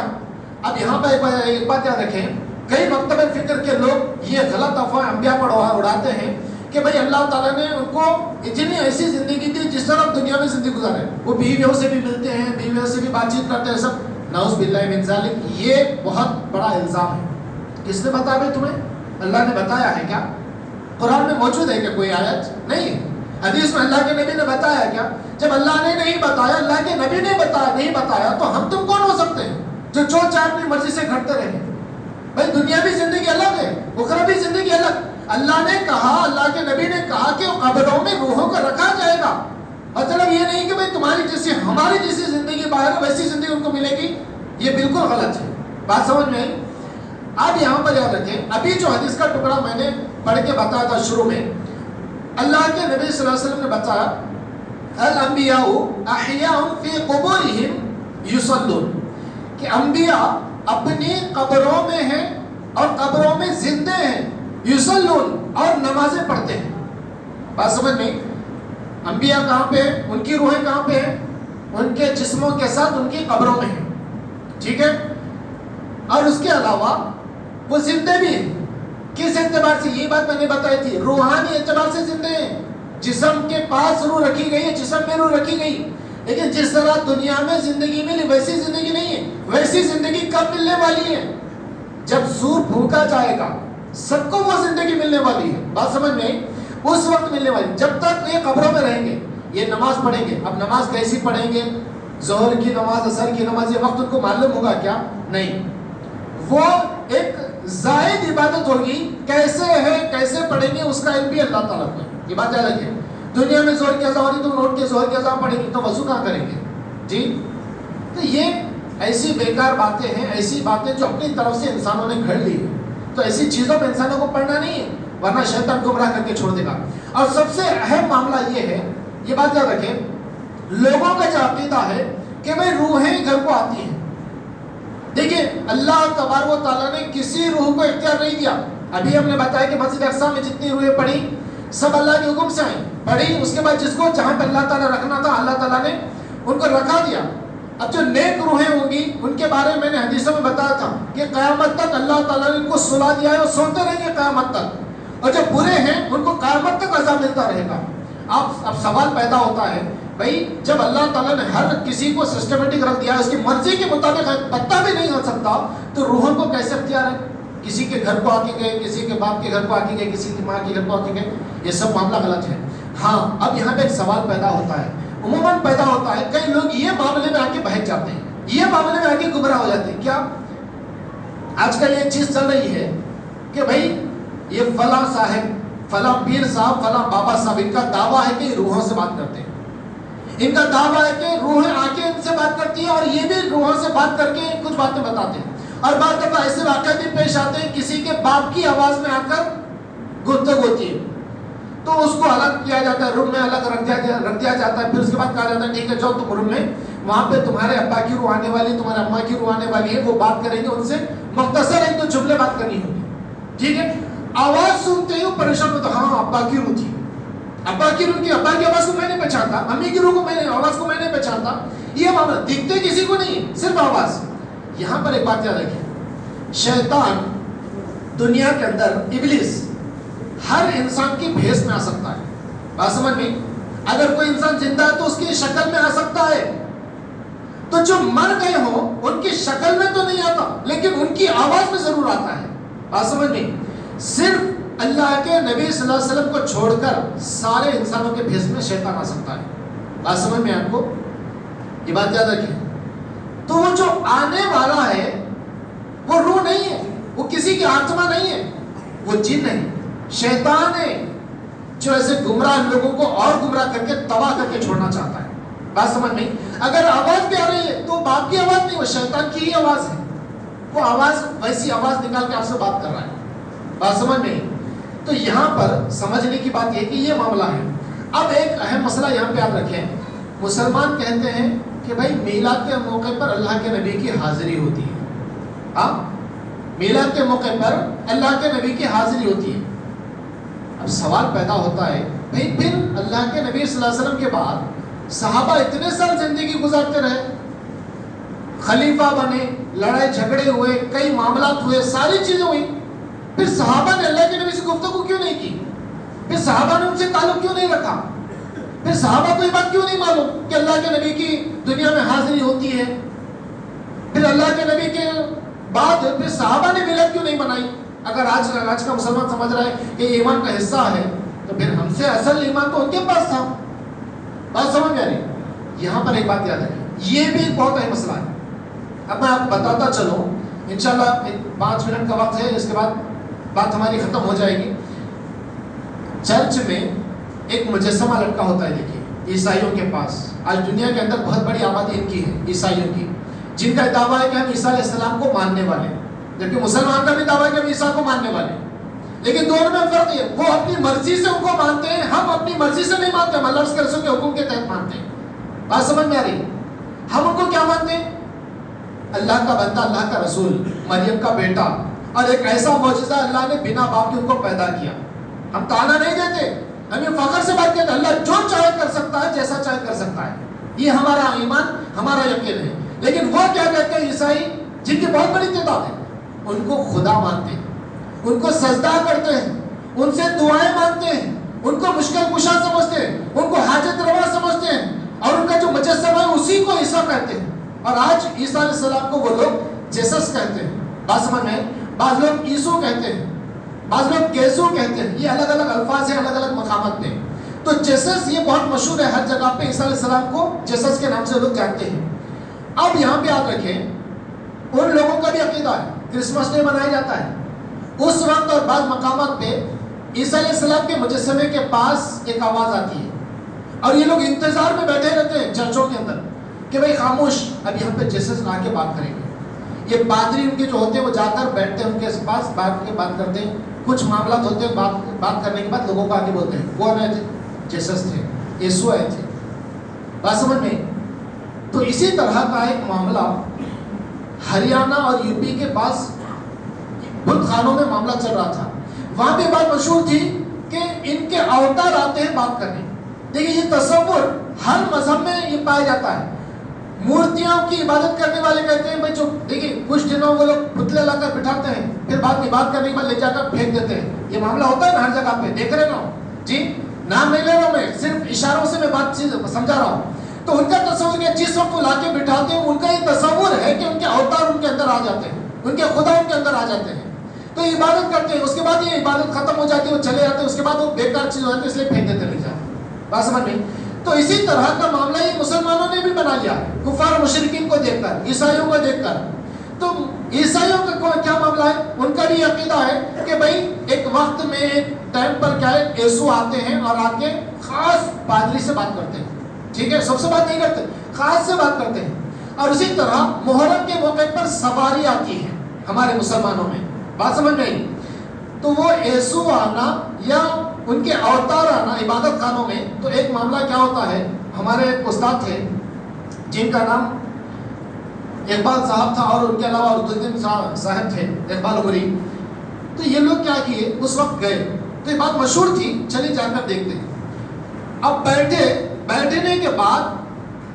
اب یہاں پہ ایک بات یاد رکھیں، کئی مکتب فکر کے لوگ یہ غلط افواہ انبیاء پر اڑاتے ہیں کہ بھئی اللہ تعالیٰ نے ان کو اتنی ایسی زندگی دی جس طرح دنیا میں زندگی گزارے، وہ بیویوں سے بھی ملتے ہیں، بیویوں سے بھی بات چیت کرتے ہیں، سب. نعوذ باللہ من ذالک، یہ بہت بڑا الزام ہے. کس نے بتایا بھائی تمہیں؟ اللہ نے بتایا ہے کیا؟ قرآن میں موجود ہے کہ کوئی آیت؟ نہیں ہے. حدیث میں اللہ کے نبی نے بتایا کیا؟ جب اللہ نے نہیں بتایا، اللہ کے نبی نے نہیں بتایا، تو ہم تم کون ہو سکتے ہیں جو چاہے اپنی مرضی سے گھٹتے رہیں؟ بھائی دنیاوی زندگی الگ ہے، اخروی زندگی الگ. اللہ نے کہا، اللہ کے نبی نے کہا کہ قبروں میں روحوں کو رکھا جائے گا. مطلب یہ نہیں کہ بھئی تمہاری جیسی ہماری جیسی زندگی باہر ہے ویسی زندگی ان کو ملے گی، یہ بالکل غلط ہے. بات سمجھ میں آئی؟ اب یہاں پر یاد رکھیں، ابھی جو حدیث کا ٹکڑا میں نے پڑھ کے بتایا تھا شروع میں، اللہ کے نبی صلی اللہ علیہ وسلم نے بتایا الانبیاء احیاء فی قبورہم یصلون، کہ انبیاء اپنی قبروں میں ہیں اور قبروں میں زندے ہیں، یصلون، اور نمازیں پڑھتے ہیں. بات سمجھ میں؟ انبیاء کہاں پہ ہیں؟ ان کی روحیں کہاں پہ ہیں؟ ان کے جسموں کے ساتھ ان کی قبروں میں ہیں. ٹھیک ہے؟ اور اس کے علاوہ وہ زندے بھی ہیں. کس اعتبار سے؟ یہ بات میں نے بتائی تھی، روحانی اعتبار سے زندے ہیں. جسم کے پاس روح رکھی گئی ہے، جسم میں روح رکھی گئی، لیکن جس طرح دنیا میں زندگی ملی ویسی زندگی نہیں ہے. ویسی زندگی کب ملنے والی ہے؟ جب سور پھونکا جائے گا، سب کو وہ زندگی ملنے والی ہے. بات سمجھ میں؟ اس وقت ملنے والی. جب تک یہ قبروں میں رہیں گے، یہ نماز پڑھیں گے. اب نماز کیسی پڑھیں گے؟ ظہر کی نماز، عصر کی نماز، یہ وقت ان کو معلوم ہوگا کیا؟ نہیں. وہ ایک زائد عبادت ہوگی، کیسے ہے کیسے پڑھیں گے اس کا علم بھی اللہ تعالیٰ کو ہے. یہ بات یاد رکھیں. دنیا میں ظہر کی اذان ہو رہی تو روٹ کے ظہر کی اذان پڑھیں گے تو وضو کہاں کریں گے؟ جی. تو یہ ایسی بیکار باتیں ہیں، ایسی باتیں جو اپنی طرف سے انسانوں نے گھڑ لی ہے. تو ایسی چیزوں میں انسانوں کو پڑھنا نہیں ہے، ورنہ شیطان گمراہ کر کے چھوڑ دے گا. اور سب سے اہم معاملہ یہ ہے، یہ بات یاد رکھیں، لوگوں کا جو عقیدہ ہے کہ بھئی روحیں گھر کو آتی ہیں. دیکھیں اللہ تبارک و تعالیٰ نے کسی روح کو اختیار نہیں دیا. ابھی ہم نے بتایا کہ مسجد اقصی میں جتنی روحیں پڑھی سب اللہ کے حکم سے آئیں، پڑھی. اس کے بعد جس کو جہاں پہ اللہ تعالیٰ رکھنا تھا اللہ تعالیٰ نے ان کو رکھا دیا. اب جو نیک روحیں ہوں گی ان کے بارے میں نے حدیثوں میں بتایا تھا کہ قیامت تک اللہ تعالیٰ نے ان کو سلا دیا ہے اور سوتے رہیں گے قیامت تک. اور جو برے ہیں ان کو قیامت تک عذاب ملتا رہے گا. اب سوال پیدا ہوتا ہے، بھائی جب اللہ تعالیٰ نے ہر کسی کو سسٹمیٹک رکھ دیا ہے، اس کی مرضی کے مطابق پتہ بھی نہیں ہو سکتا، تو روحوں کو کیسے اختیار ہے؟ کسی کے گھر کو آ کے گئے، کسی کے باپ کے گھر کو آ کے گئے، کسی کی ماں کے گھر کو آ کے گئے. یہ سب معاملہ غلط ہے. ہاں اب یہاں پہ ایک سوال پیدا ہوتا ہے، عموماً پیدا ہوتا ہے، کئی لوگ یہ معاملے میں آ کے بہک جاتے ہیں، یہ معاملے میں آ کے گمراہ ہو جاتے ہیں. کیا آج کل یہ چیز چل رہی ہے کہ بھائی یہ فلاں صاحب، فلاں پیر صاحب، فلاں بابا صاحب، ان کا دعویٰ ہے کہ روحوں سے بات کرتے ہیں. ان کا دعویٰ ہے کہ روحیں آ کے ان سے بات کرتی ہیں، اور یہ بھی روحوں سے بات کر کے کچھ باتیں بتاتے ہیں. اور بعض دفعہ ایسے واقعات بھی پیش آتے ہیں کسی کے باپ کی آواز میں آ کر گفتگو ہوتی ہے تو اس کو الگ کیا جاتا ہے، روم میں الگ رکھ دیا جاتا ہے. پھر اس کے بعد کہا جاتا ہے ٹھیک ہے جاؤ تم روم میں، وہاں پہ تمہارے ابا کی روح آنے والی، تمہارے اماں کی روح آنے والی ہے، وہ بات کریں گے، ان سے مختصر ایک دو جملے بات کرنی ہوگی. ٹھیک ہے. آواز سنتے ہی وہ پریشان ہوتا، ہاں ابا کی روح تھی، ابا کی روح کی، ابا کی آواز کو میں نے پہچانتا، امی کی روح کو میں نے آواز کو میں نے پہچانتا. یہ معاملہ دکھتے کسی کو نہیں، صرف آواز. یہاں پر ایک بات یاد رکھیں، شیطان دنیا کے اندر، ابلیس ہر انسان کی بھیس میں آ سکتا ہے. بات سمجھ میں؟ اگر کوئی انسان زندہ ہے تو اس کی شکل میں آ سکتا ہے. تو جو مر گئے ہوں ان کی شکل میں تو نہیں آتا، لیکن ان کی آواز میں ضرور آتا ہے. بات سمجھ میں؟ صرف اللہ کے نبی صلی اللہ علیہ وسلم کو چھوڑ کر سارے انسانوں کے بھیس میں شیطان آ سکتا ہے. بات سمجھ میں آپ کو؟ یہ بات یاد رکھیں. تو وہ جو آنے والا ہے وہ روح نہیں ہے، وہ کسی کی آتما نہیں ہے، وہ جن ہے، شیطان ہے، جو ایسے گمراہ لوگوں کو اور گمراہ کر کے تباہ کر کے چھوڑنا چاہتا ہے. بات سمجھ نہیں؟ اگر آواز بھی آ رہی ہے تو باپ کی آواز نہیں، وہ شیطان کی ہی آواز ہے. وہ آواز ویسی آواز نکال کے آپ سے بات کر رہا ہے. بات سمجھ نہیں؟ تو یہاں پر سمجھنے کی بات یہ کہ یہ معاملہ ہے. اب ایک اہم مسئلہ یہاں پہ آپ رکھیں، مسلمان کہتے ہیں کہ بھائی میلاد کے موقع پر اللہ کے نبی کی حاضری ہوتی ہے. ہاں میلاد کے موقع پر اللہ کے نبی کی حاضری ہوتی ہے. اب سوال پیدا ہوتا ہے بھائی پھر اللہ کے نبی صلی اللہ علیہ وسلم کے بعد صحابہ اتنے سال زندگی گزارتے رہے، خلیفہ بنے، لڑائی جھگڑے ہوئے، کئی معاملات ہوئے، ساری چیزیں ہوئی، پھر صحابہ نے اللہ کے نبی سے گفتگو کیوں نہیں کی؟ پھر صحابہ نے ان سے تعلق کیوں نہیں رکھا؟ پھر صحابہ کو یہ بات کیوں نہیں معلوم کہ اللہ کے نبی کی دنیا میں حاضری ہوتی ہے؟ پھر اللہ کے نبی کے بعد پھر صحابہ نے ملت کیوں نہیں بنائی؟ اگر آج کا مسلمان سمجھ رہا ہے کہ یہ ایمان کا حصہ ہے تو پھر ہم سے اصل ایمان تو ان کے پاس تھا. بات سمجھ میں آ رہی؟ یہاں پر ایک بات یاد رکھیں، یہ بھی ایک بہت اہم مسئلہ ہے. اب میں آپ کو بتاتا چلوں، انشاءاللہ 5 منٹ کا وقت ہے، اس کے بعد بات ہماری ختم ہو جائے گی. چرچ میں ایک مجسمہ لٹکا ہوتا ہے، دیکھیے عیسائیوں کے پاس. آج دنیا کے اندر بہت بڑی آبادی ان کی ہے، عیسائیوں کی، جن کا دعویٰ ہے کہ ہم عیسیٰ علیہ السلام کو ماننے والے، جبکہ مسلمان کا بھی دعویٰ ہے کہ ہم عیسیٰ کو ماننے والے. لیکن دونوں میں فرق ہے، وہ اپنی مرضی سے ان کو مانتے ہیں، ہم اپنی مرضی سے نہیں مانتے، ہم اللہ کے رسول کے حکم کے تحت مانتے ہیں. بات سمجھ میں آ رہی؟ ہم ان کو کیا مانتے ہیں؟ اللہ کا بندہ، اللہ کا رسول، مریم کا بیٹا، اور ایک ایسا معجزہ اللہ نے بنا باپ کے ان کو پیدا کیا. ہم تانا نہیں دیتے، ہم یہ فخر سے بات کرتے ہیں اللہ جو چاہے کر سکتا ہے، جیسا چاہے کر سکتا ہے. یہ ہمارا ایمان، ہمارا یقین ہے. لیکن وہ کیا کہتے ہیں عیسائی، جن کی بہت بڑی تعداد ہے، ان کو خدا مانتے ہیں، ان کو سجدہ کرتے ہیں، ان سے دعائیں مانگتے ہیں، ان کو مشکل کشا سمجھتے ہیں، ان کو حاجت روا سمجھتے ہیں، اور ان کا جو مجسمہ ہے اسی کو عیسیٰ کہتے ہیں. اور آج عیسیٰ علیہ السلام کو وہ لوگ جیسس کہتے ہیں. بات سمجھ میں؟ بعض لوگ عیسو کہتے ہیں، بعض لوگ گیسو کہتے ہیں. یہ الگ الگ الفاظ ہیں، الگ الگ مقامات پہ. تو جیسس یہ بہت مشہور ہے، ہر جگہ پہ عیسیٰ علیہ السلام کو جیسس کے نام سے لوگ جانتے ہیں. اب یہاں پہ یاد رکھیں، ان لوگوں کا بھی عقیدہ ہے، کرسمس ڈے منایا جاتا ہے. اس وقت اور بعض مقامات پہ عیسیٰ علیہ السلام کے مجسمے کے پاس ایک آواز آتی ہے، اور یہ لوگ انتظار میں بیٹھے رہتے ہیں چرچوں کے اندر کہ بھئی خاموش، اب یہاں پہ جیسس لا کے بات کریں گے. یہ پادری ان کے جو ہوتے ہیں وہ جا کر بیٹھتے ہیں ان کے پاس، بیٹھ کے بات کرتے ہیں. کچھ معاملات ہوتے ہیں، بات کرنے کے بعد لوگوں کو آگے بولتے ہیں کون آئے تھے؟ جیسس تھے، یسوع آئے تھے. بات سمجھ میں؟ تو اسی طرح کا ایک معاملہ ہریانہ اور یو پی کے پاس بت خانوں میں معاملہ چل رہا تھا. وہاں پہ بات مشہور تھی کہ ان کے اوتار آتے ہیں بات کرنے. دیکھیے یہ تصور ہر مذہب میں یہ پایا جاتا ہے. مورتیوں کی عبادت کرنے والے کہتے ہیں بھائی جو دیکھیے کچھ دنوں وہ لوگ پتلے لا کر بٹھاتے ہیں، پھر بعد میں بات کرنے کے بعد لے جا کر پھینک دیتے ہیں. یہ معاملہ ہوتا ہے نا ہر جگہ پہ، دیکھ رہے نا جی، نام نہیں لے رہا ہوں میں، صرف اشاروں سے میں بات چیز سمجھا رہا ہوں. تو ان کا تصور ہے جس وقت وہ لا کے بٹھاتے ہیں، ان کا یہ تصور ہے کہ ان کے اوتار ان کے اندر آ جاتے ہیں، ان کے خدا ان کے اندر آ جاتے ہیں. تو عبادت کرتے ہیں، اس کے بعد یہ عبادت ختم ہو جاتی ہے، وہ چلے جاتے ہیں، اس کے بعد وہ بیکار چیز ہو جاتی ہے، اس لیے پھینک دیتے لے جاتے. بات سمجھ میں؟ تو اسی طرح کا معاملہ یہ مسلمانوں نے بھی بنا لیا، کفار مشرکین کو دیکھ کر، عیسائیوں کو دیکھ کر. تو عیسائیوں کا کیا معاملہ ہے؟ ان کا بھی عقیدہ ہے کہ بھائی ایک وقت میں ایک ٹائم پر کیا ہے، یسوع آتے ہیں اور آ کے خاص پادری سے بات کرتے ہیں. ٹھیک ہے، سب سے بات نہیں کرتے، خاص سے بات کرتے ہیں. اور اسی طرح محرم کے موقع پر سواری آتی ہے ہمارے مسلمانوں میں. بات سمجھ میں آئی؟ تو وہ یسوع آنا یا ان کے اوتار آنا عبادت خانوں میں. تو ایک معاملہ کیا ہوتا ہے، ہمارے ایک استاد تھے جن کا نام اقبال صاحب تھا، اور ان کے علاوہ عبدالدین صاحب تھے، اقبال عمری. تو یہ لوگ کیا کیے، اس وقت گئے تو یہ بات مشہور تھی، چلیے جا کر دیکھتے ہیں. اب بیٹھنے کے بعد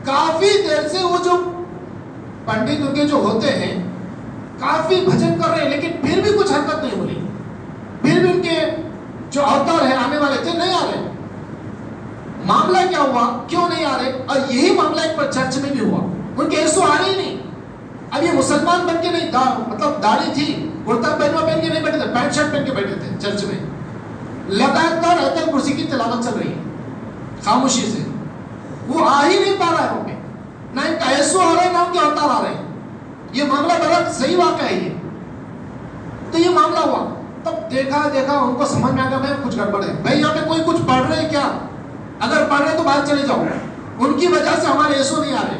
کافی دیر سے وہ جو پنڈت ان کے جو ہوتے ہیں کافی بھجن کر رہے ہیں، لیکن پھر بھی کچھ حرکت نہیں ہو رہی. پھر بھی ان کے جو اوتار ہیں آنے والے تھے نہیں آ رہے. معاملہ کیا ہوا، کیوں نہیں آ رہے؟ اور یہی معاملہ ایک پر چرچ میں بھی ہوا، ان کے یسوع آ رہی نہیں. اب یہ مسلمان بن کے نہیں، مطلب داڑھی تھی، کرتا پہنوا پہن کے نہیں بیٹھے تھے، پینٹ شرٹ پہن کے بیٹھے تھے چرچ میں. لگاتار آیت الکرسی کی تلاوت چل رہی ہے خاموشی سے. وہ آ ہی نہیں پا رہا ہے وہاں پہ، نہ ان کا یسوع آ رہا ہے نہ ان کے اوتار آ رہے ہیں. یہ معاملہ بڑا صحیح واقعہ ہے یہ. تو یہ معاملہ ہوا، تب دیکھا ان کو سمجھ میں آ گیا بھائی کچھ گڑبڑ ہے. بھائی یہاں پہ کوئی کچھ پڑھ رہے ہیں کیا؟ اگر پڑھ رہے تو باہر چلے جاؤ، ان کی وجہ سے ہمارے یسوع نہیں آ رہے.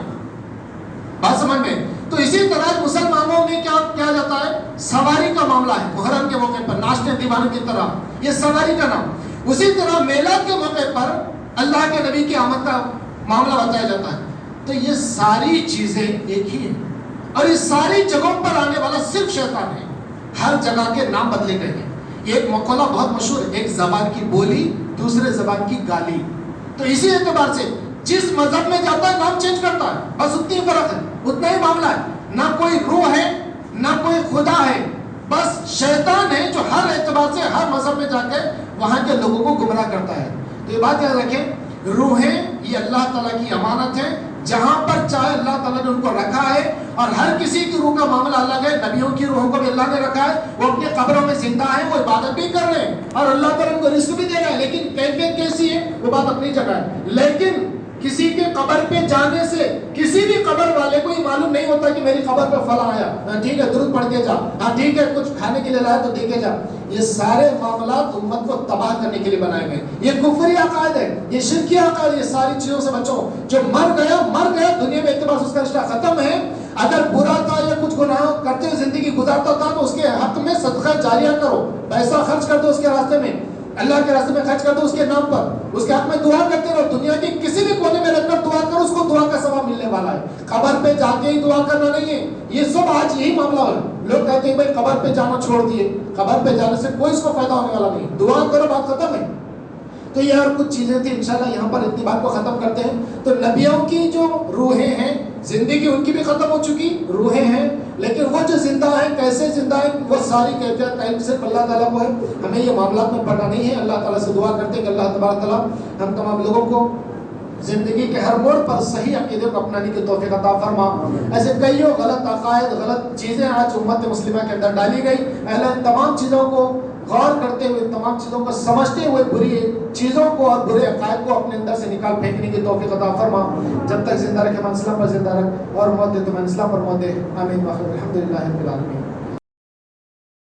بات سمجھ میں؟ تو اسی طرح مسلمانوں میں کیا کیا جاتا ہے، سواری کا معاملہ ہے. محرم کے موقع پر ناشتے دیوانے کی طرح یہ سواری کا نام. اسی طرح میلاد کے موقع پر اللہ کے نبی کی آمد کا معاملہ بتایا جاتا ہے. تو یہ ساری چیزیں ایک ہی ہیں، اور یہ ساری جگہوں پر آنے والا صرف شیطان ہے. ہر جگہ کے نام بدلے گئے ہیں. یہ ایک مقولہ بہت مشہور ہے، ایک زبان کی بولی دوسرے زبان کی گالی. تو اسی اعتبار سے جس مذہب میں جاتا ہے نام چینج کرتا ہے، بس اتنی فرق ہے، اتنا ہی معاملہ ہے، نہ کوئی روح ہے نہ کوئی خدا ہے، بس شیطان ہے جو ہر اعتبار سے ہر مذہب میں جا کے وہاں کے لوگوں کو گمراہ کرتا ہے۔ تو یہ بات یاد رکھیں، روحیں یہ اللہ تعالیٰ کی امانت ہے، جہاں پر چاہے اللہ تعالیٰ نے ان کو رکھا ہے، اور ہر کسی کی روح کا معاملہ الگ ہے۔ نبیوں کی روحوں کو بھی اللہ نے رکھا ہے، وہ اپنی قبروں میں زندہ ہیں، وہ عبادت بھی کر رہے ہیں اور اللہ تعالیٰ ان کو رزق بھی دے رہا ہے، لیکن کیفیت کیسی ہے وہ بات اپنی جگہ ہے۔ لیکن کسی کے قبر پہ جانے سے کسی بھی قبر والے کو یہ معلوم نہیں ہوتا کہ میری قبر پہ فلاں آیا، ہاں ٹھیک ہے درود پڑھ کے جا، ہاں ٹھیک ہے کچھ کھانے کے لیے لایا تو دے کے جا۔ یہ سارے معاملات امت کو تباہ کرنے کے لیے بنائے گئے، یہ کفری عقائد ہے، یہ شرکی عقائد، یہ ساری چیزوں سے بچو۔ جو مر گیا دنیا میں اعتبار سے اس کا رشتہ ختم ہے۔ اگر برا تھا یا کچھ گناہ کرتے ہوئے زندگی گزارتا تھا تو اس کے حق میں صدقہ جاریہ کرو، پیسہ خرچ کر دو اس کے راستے میں، اللہ کے راستے میں خرچ کر دو اس کے نام پر، اس کے حق میں دعا کرتے رہو، دنیا کے کسی بھی کونے میں رکھ کر دعا کرو، اس کو دعا کا ثواب ملنے والا ہے۔ قبر پہ جا کے ہی دعا کرنا نہیں ہے، یہ سب آج یہی معاملہ ہے۔ لوگ کہتے ہیں بھائی قبر پہ جانا چھوڑ دیے، قبر پہ جانے سے کوئی اس کو فائدہ ہونے والا نہیں، دعا کرو بات ختم ہے۔ تو یہ اور کچھ چیزیں تھیں، انشاءاللہ یہاں پر اتنی بات کو ختم کرتے ہیں۔ تو نبیوں کی جو روحیں ہیں، زندگی ان کی بھی ختم ہو چکی روحیں ہیں، لیکن وہ جو زندہ ہیں کیسے زندہ ہیں وہ ساری کیفیت کا علم صرف اللہ تعالیٰ کو ہے، ہمیں یہ معاملات میں پڑھنا نہیں ہے۔ اللہ تعالیٰ سے دعا کرتے ہیں کہ اللہ تبارک تعالیٰ ہم تمام لوگوں کو زندگی کے ہر موڑ پر صحیح عقیدے کو اپنانے کی توفیق عطا فرما۔ ایسے کئیوں غلط عقائد، غلط چیزیں آج امت مسلمہ کے اندر ڈالی گئی، اہل ان تمام چیزوں کو غور کرتے ہوئے، تمام چیزوں کو سمجھتے ہوئے بری چیزوں کو اور برے عقائد کو اپنے اندر سے نکال پھینکنے کی توفیق عطا فرما۔ جب تک زندہ رکھے من اسلام پر زندہ رکھ، اور موت دے تو من اسلام پر موت دے۔ آمین۔ الحمدللہ رب العالمین۔